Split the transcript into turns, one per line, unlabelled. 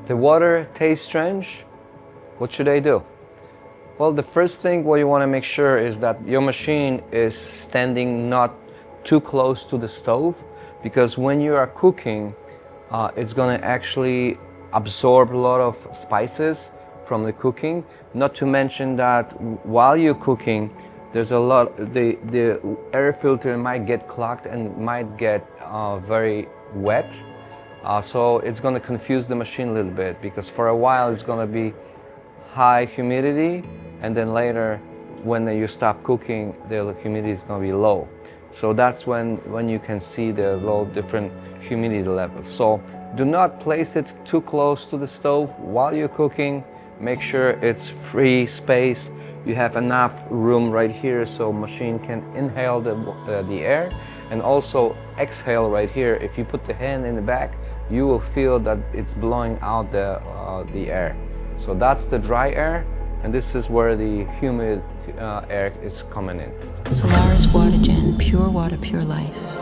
The water tastes strange. What should I do? Well, the first thing what you want to make sure is that your machine is standing not too close to the stove, because when you are cooking, it's going to actually absorb a lot of spices from the cooking. Not to mention that while you're cooking, there's a lot, the air filter might get clogged and might get very wet. So it's going to confuse the machine a little bit, because for a while it's going to be high humidity, and then later when you stop cooking, the humidity is going to be low. So that's when you can see the low different humidity levels. So do not place it too close to the stove while you're cooking. Make sure it's free space. You have enough room right here so machine can inhale the air, and also exhale right here. If you put the hand in the back, you will feel that it's blowing out the air. So that's the dry air, and this is where the humid air is coming in.
Solaris Water Gen, pure water, pure life.